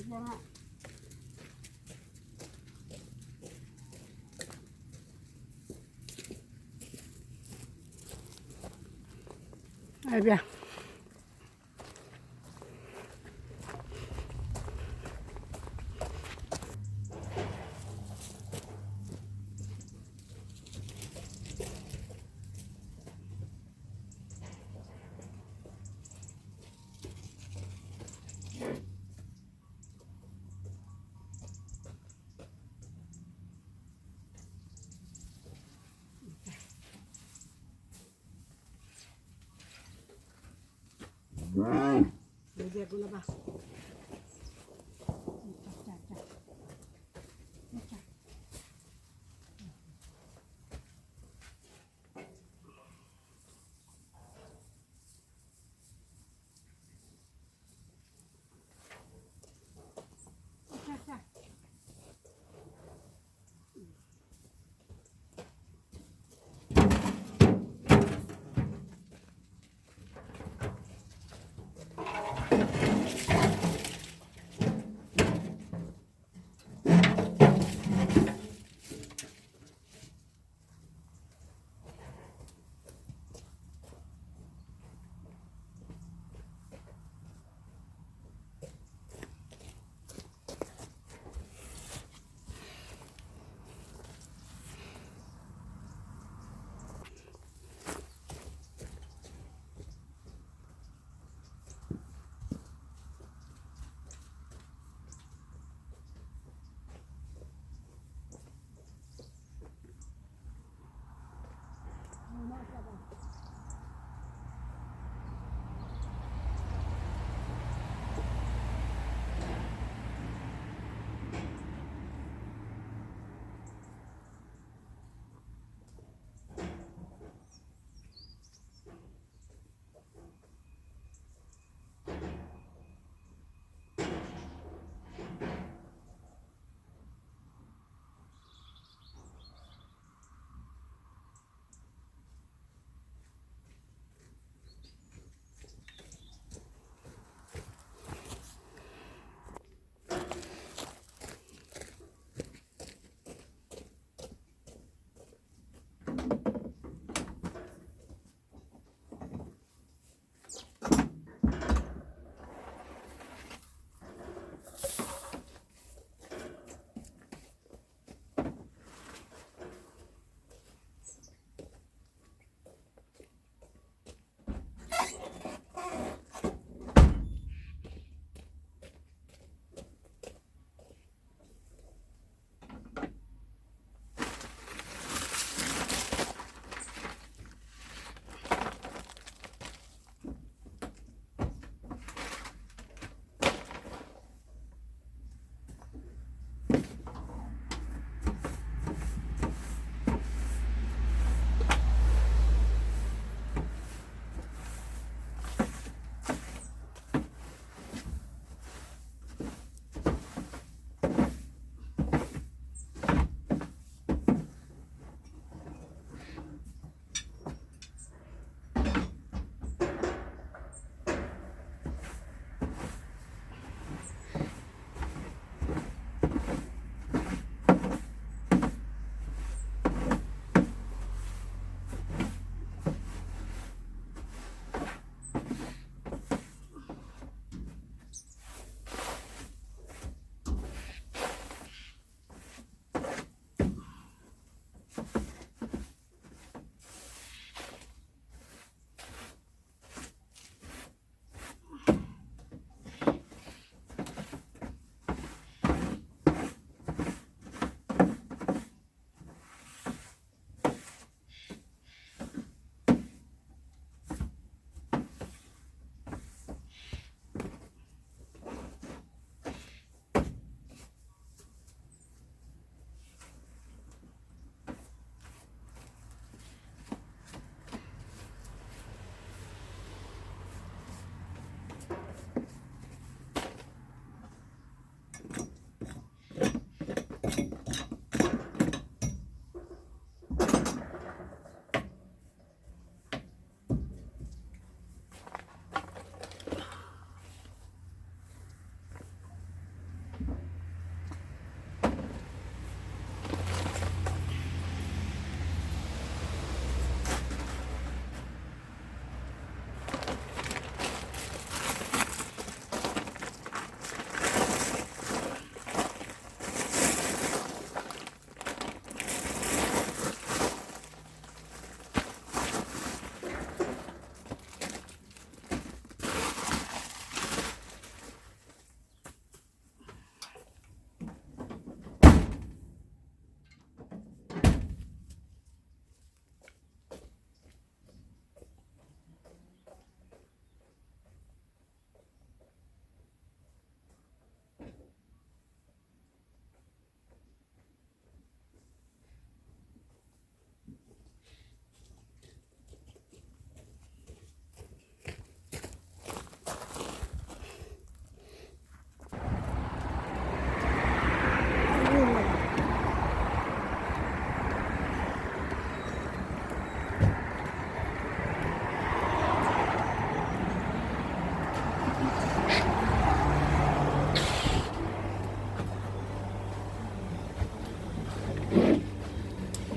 Jangan. Eh bien. Bagi aku lah, Pak.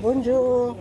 Bonjour.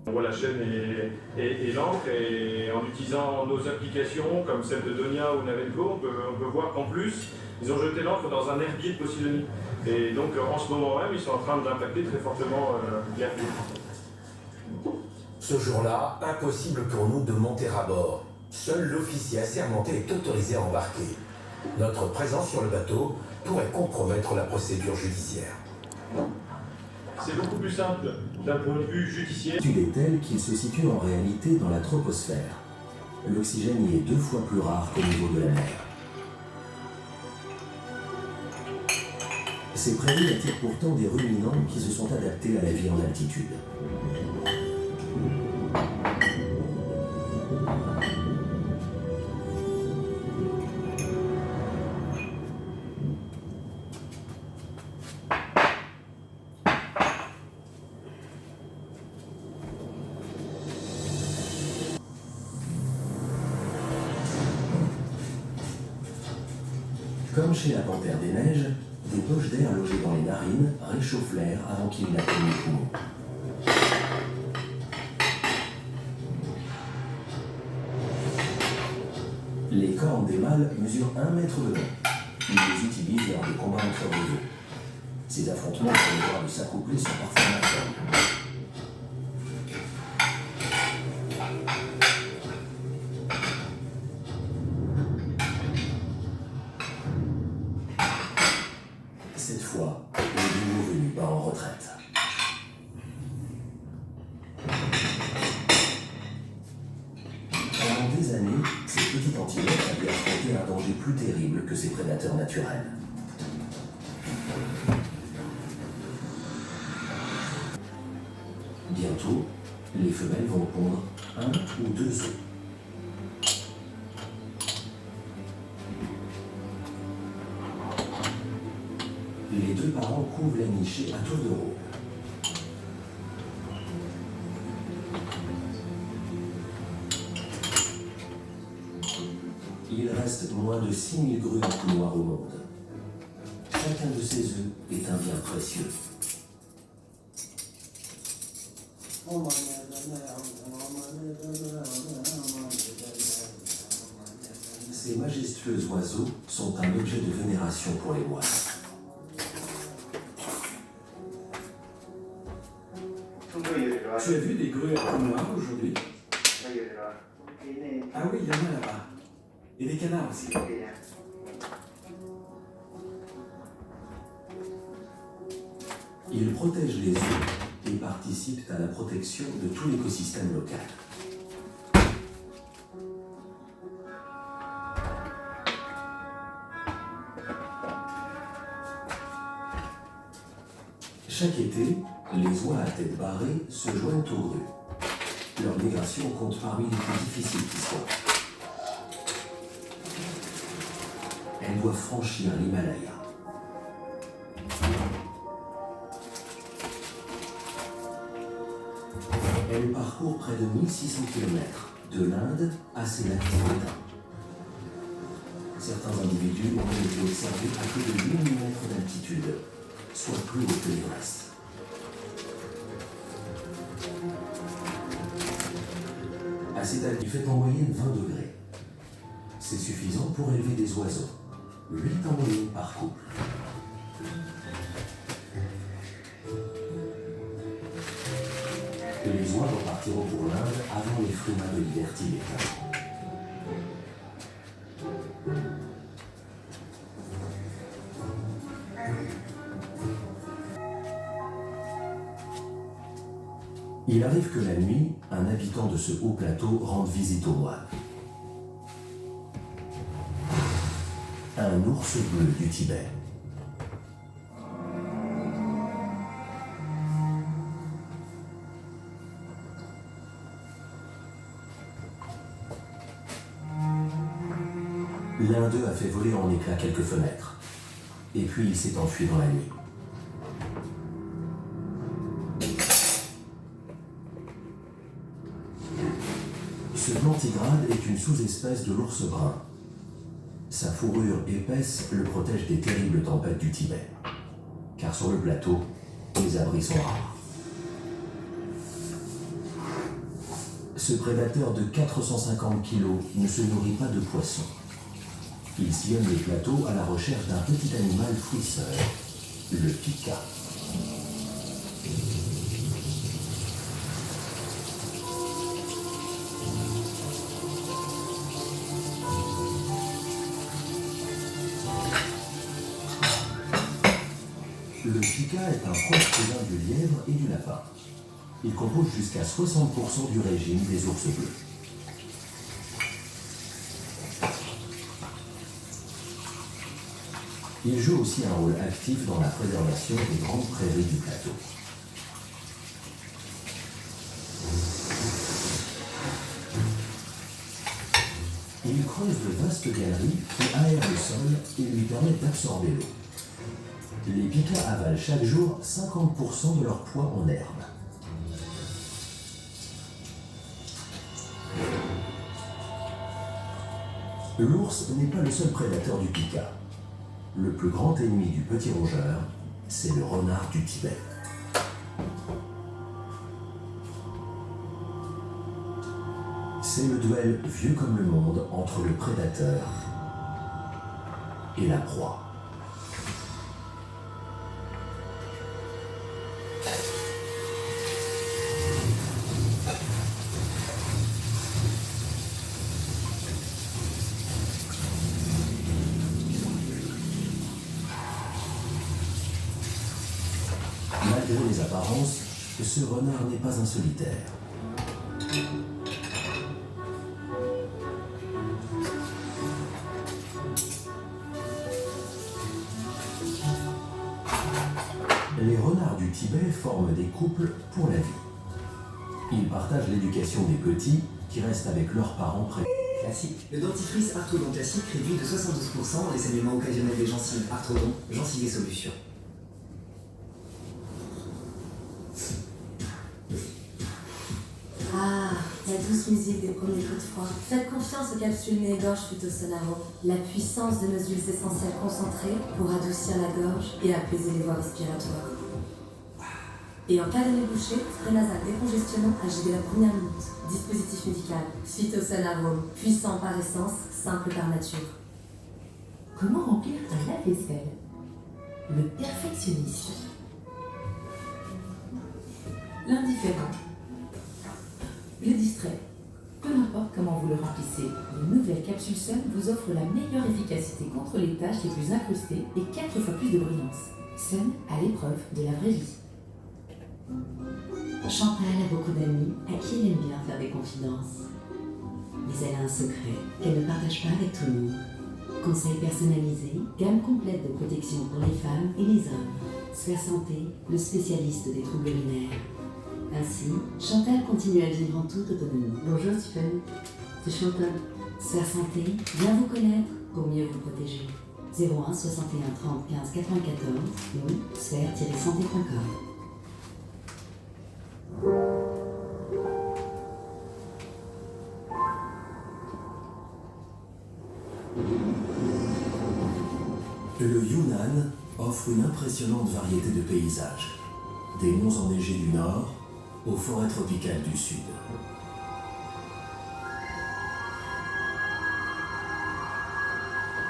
On voit la chaîne et l'encre, et en utilisant nos applications comme celle de Donia ou Navenco, on peut voir qu'en plus, ils ont jeté l'encre dans un herbier de Posidonie. Et donc en ce moment même, ils sont en train d'impacter très fortement l'herbier. Ce jour-là, impossible pour nous de monter à bord. Seul l'officier assermenté est autorisé à embarquer. Notre présence sur le bateau pourrait compromettre la procédure judiciaire. C'est beaucoup plus simple d'un point de vue judiciaire. L'altitude est telle qu'il se situe en réalité dans la troposphère. L'oxygène y est 2 fois plus rare qu'au niveau de la mer. Ces prairies attirent pourtant des ruminants qui se sont adaptés à la vie en altitude. Comme chez la panthère des neiges, des poches d'air logées dans les narines réchauffent l'air avant qu'il n'atteigne les poumons. Les cornes des mâles mesurent 1 mètre de long. Ils les utilisent lors des combats entre rivaux. Ces affrontements pour le droit de s'accoupler sont parfois mortels. Cette fois, le nouveau venu part en retraite. Pendant des années, ces petites antilopes avaient affronté un danger plus terrible que ses prédateurs naturels. Bientôt, les femelles vont pondre 1 ou 2 œufs. Les 2 parents couvrent la nichée à tour de rôle. Il reste moins de 6000 grues en couloir au monde. Chacun de ces œufs est un bien précieux. Ces majestueux oiseaux sont un objet de vénération pour les moines. Tu as vu des grues à peau noire aujourd'hui? Ah oui, il y en a là-bas. Et des canards aussi. Ils protègent les œufs et participent à la protection de tout l'écosystème local. Chaque été, les oies à tête barrée se joignent aux grues. Leur migration compte parmi les plus difficiles qui soient. Elles doivent franchir l'Himalaya. Elles parcourent près de 1600 km, de l'Inde à ces lacs tibétains. Certains individus ont été observés à plus de 8000 mètres d'altitude, soit plus haut que l'Everest. À cette altitude, il fait en moyenne 20 degrés. C'est suffisant pour élever des oiseaux, 8 en moyenne par couple. Les oies repartiront pour l'Inde avant les frimas de l'hiver tibétain. Il arrive que la nuit, un habitant de ce haut plateau rende visite aux moines. Un ours bleu du Tibet. L'un d'eux a fait voler en éclats quelques fenêtres. Et puis il s'est enfui dans la nuit. Ce plantigrade est une sous-espèce de l'ours brun. Sa fourrure épaisse le protège des terribles tempêtes du Tibet. Car sur le plateau, les abris sont rares. Ce prédateur de 450 kg ne se nourrit pas de poissons. Il sillonne les plateaux à la recherche d'un petit animal fouisseur, le pika. pika est un proche cousin du lièvre et du lapin. Il compose jusqu'à 60% du régime des ours bleus. Il joue aussi un rôle actif dans la préservation des grandes prairies du plateau. Il creuse de vastes galeries qui aèrent le sol et lui permettent d'absorber l'eau. Les pikas avalent chaque jour 50% de leur poids en herbe. L'ours n'est pas le seul prédateur du pika. Le plus grand ennemi du petit rongeur, c'est le renard du Tibet. C'est le duel vieux comme le monde entre le prédateur et la proie. Malgré les apparences, ce renard n'est pas un solitaire. Les renards du Tibet forment des couples pour la vie. Ils partagent l'éducation des petits qui restent avec leurs parents près. Classique. Le dentifrice Artrodon classique réduit de 72% les saignements occasionnels des gencives. Artrodon, gencives et solutions. Ah, la douce musique des premiers coups de froid. Faites confiance aux capsules nez-gorge Phytosonaro. La puissance de nos huiles essentielles concentrées pour adoucir la gorge et apaiser les voies respiratoires. Et en cas de nez bouché, spray nasal décongestionnant agit dès la première minute. Dispositif médical, Phytosonaro, puissant par essence, simple par nature. Comment remplir un lave-vaisselle? Le perfectionniste. L'indifférent. Le distrait. Peu importe comment vous le remplissez, une nouvelle capsule Sun vous offre la meilleure efficacité contre les tâches les plus incrustées et 4 fois plus de brillance. Sun à l'épreuve de la vraie vie. Chantal a beaucoup d'amis à qui elle aime bien faire des confidences. Mais elle a un secret qu'elle ne partage pas avec tout le monde. Conseils personnalisés, gamme complète de protection pour les femmes et les hommes. Sphère Santé, le spécialiste des troubles urinaires. Ainsi, Chantal continue à vivre en toute autonomie. Bonjour Stéphane, c'est Chantal. Sphère Santé, bien vous connaître pour mieux vous protéger. 01 61 30 15 94 ou sphère-santé.com. Le Yunnan offre une impressionnante variété de paysages, des monts enneigés du nord aux forêts tropicales du sud.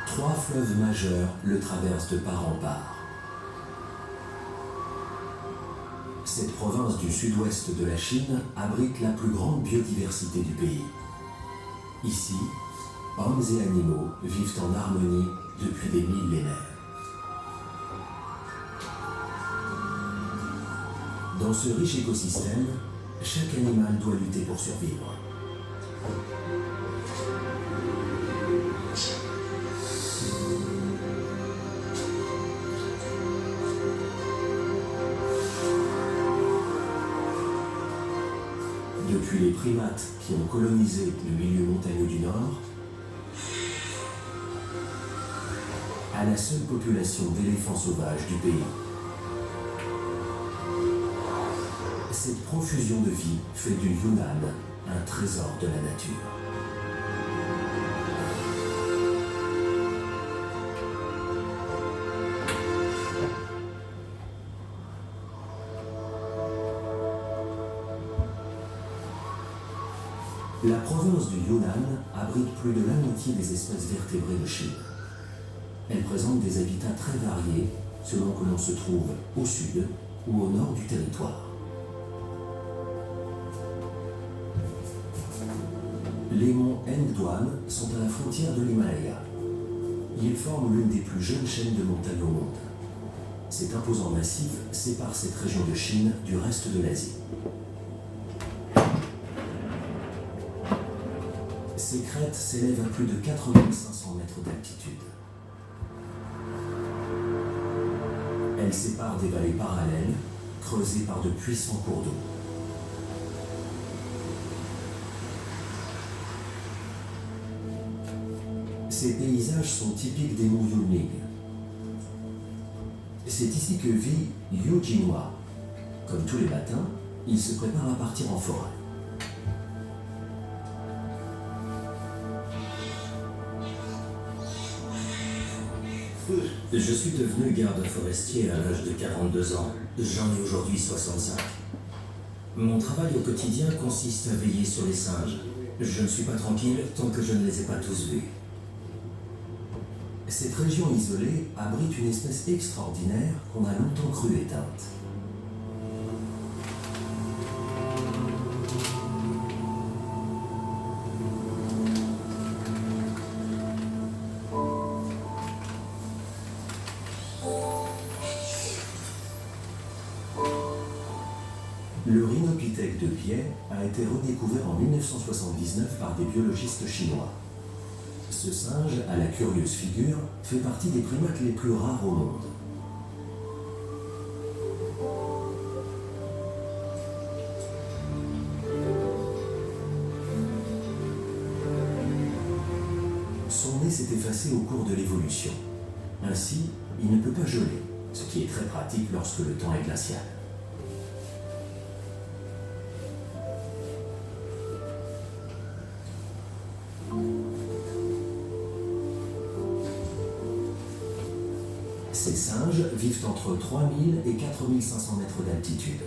Trois fleuves majeurs le traversent de part en part. Cette province du sud-ouest de la Chine abrite la plus grande biodiversité du pays. Ici, hommes et animaux vivent en harmonie depuis des millénaires. Dans ce riche écosystème, chaque animal doit lutter pour survivre. Depuis les primates qui ont colonisé le milieu montagneux du Nord, à la seule population d'éléphants sauvages du pays. Cette profusion de vie fait du Yunnan un trésor de la nature. La province du Yunnan abrite plus de la moitié des espèces vertébrées de Chine. Elle présente des habitats très variés selon que l'on se trouve au sud ou au nord du territoire. Les monts Engduan sont à la frontière de l'Himalaya. Ils forment l'une des plus jeunes chaînes de montagnes au monde. Cet imposant massif sépare cette région de Chine du reste de l'Asie. Ces crêtes s'élèvent à plus de 4500 mètres d'altitude. Elles séparent des vallées parallèles, creusées par de puissants cours d'eau. Ces paysages sont typiques des monts Yunling. C'est ici que vit Yu Jinhua. Comme tous les matins, il se prépare à partir en forêt. Je suis devenu garde forestier à l'âge de 42 ans. J'en ai aujourd'hui 65. Mon travail au quotidien consiste à veiller sur les singes. Je ne suis pas tranquille tant que je ne les ai pas tous vus. Cette région isolée abrite une espèce extraordinaire qu'on a longtemps cru éteinte. Le rhinopithèque de Biais a été redécouvert en 1979 par des biologistes chinois. Ce singe, à la curieuse figure, fait partie des primates les plus rares au monde. Son nez s'est effacé au cours de l'évolution. Ainsi, il ne peut pas geler, ce qui est très pratique lorsque le temps est glacial. Ces singes vivent entre 3000 et 4500 mètres d'altitude.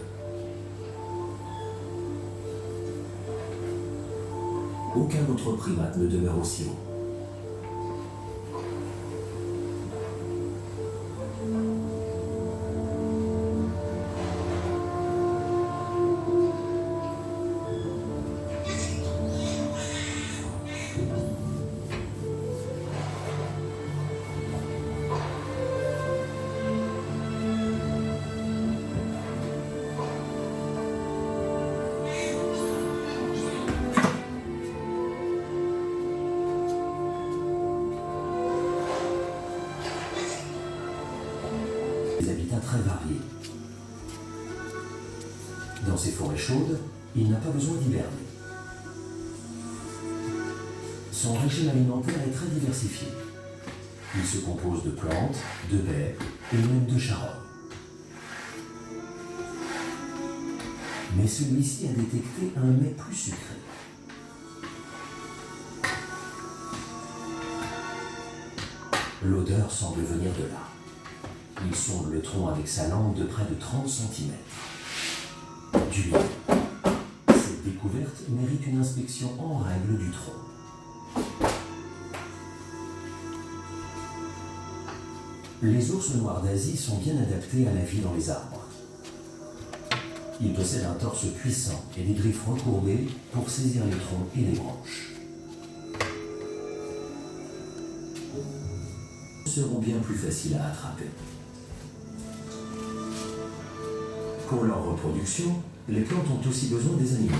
Aucun autre primate ne demeure aussi haut. Des habitats très variés. Dans ces forêts chaudes, il n'a pas besoin d'hiberner. Son régime alimentaire est très diversifié. Il se compose de plantes, de baies et même de charognes. Mais celui-ci a détecté un mets plus sucré. L'odeur semble venir de là. Il sonde le tronc avec sa langue de près de 30 cm. Du miel. Cette découverte mérite une inspection en règle du tronc. Les ours noirs d'Asie sont bien adaptés à la vie dans les arbres. Ils possèdent un torse puissant et des griffes recourbées pour saisir les troncs et les branches. Ils seront bien plus faciles à attraper. Pour leur reproduction, les plantes ont aussi besoin des animaux.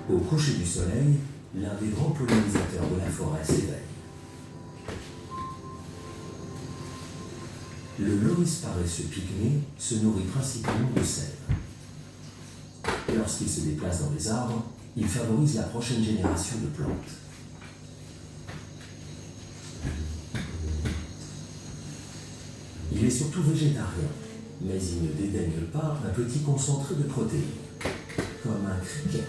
Au coucher du soleil, l'un des grands pollinisateurs de la forêt s'éveille. Le loris paresseux pygmée se nourrit principalement de sève. Lorsqu'il se déplace dans les arbres, il favorise la prochaine génération de plantes. Il est surtout végétarien, mais il ne dédaigne pas un petit concentré de protéines, comme un criquet.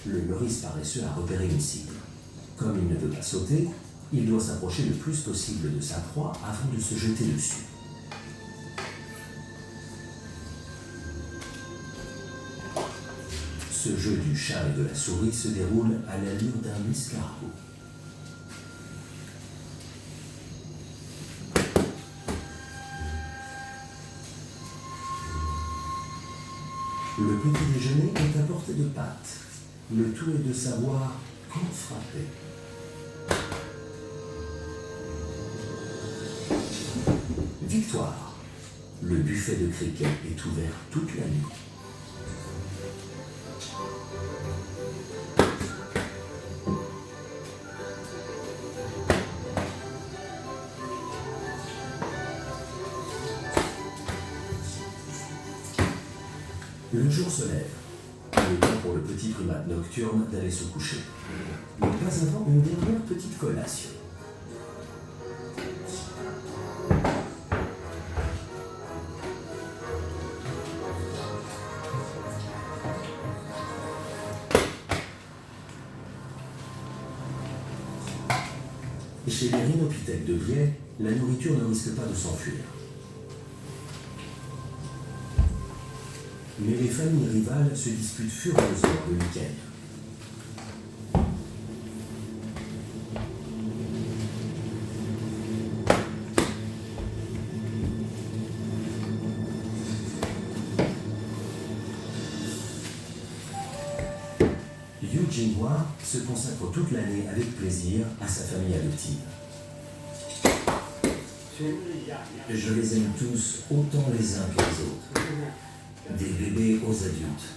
Le loris paresseux a repéré une cible. Comme il ne veut pas sauter, il doit s'approcher le plus possible de sa proie avant de se jeter dessus. Ce jeu du chat et de la souris se déroule à l'allure d'un escargot. Le petit déjeuner est à portée de pâte. Le tout est de savoir quand frapper. Victoire. Le buffet de cricket est ouvert toute la nuit. Le jour se lève. Il est temps pour le petit primate nocturne d'aller se coucher. Mais pas avant une dernière petite collation. Chez les rhinopithèques de biais, la nourriture ne risque pas de s'enfuir. Mais les familles rivales se disputent furieusement le week-end. Yu Jinghua se consacre toute l'année avec plaisir à sa famille adoptive. Je les aime tous autant les uns que les autres. Des bébés aux adultes.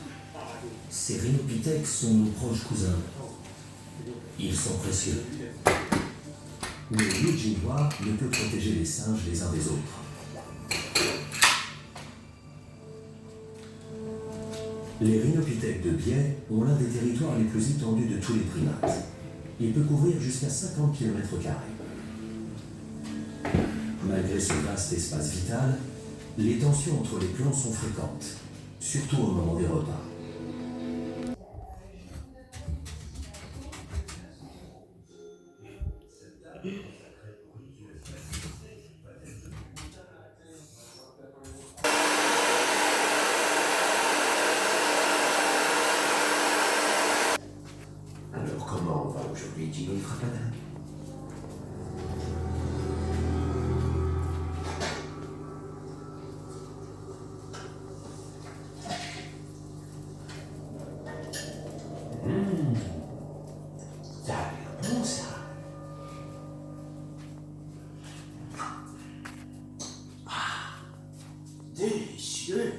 Ces rhinopithèques sont nos proches cousins. Ils sont précieux. Mais Yu Jinghua ne peut protéger les singes les uns des autres. Les rhinopithèques de biais ont l'un des territoires les plus étendus de tous les primates. Il peut couvrir jusqu'à 50 km². Malgré ce vaste espace vital, les tensions entre les clans sont fréquentes, surtout au moment des repas. Alors comment on va aujourd'hui, Jimmy Frappada? Ça a l'air bon, ça. Ah, délicieux.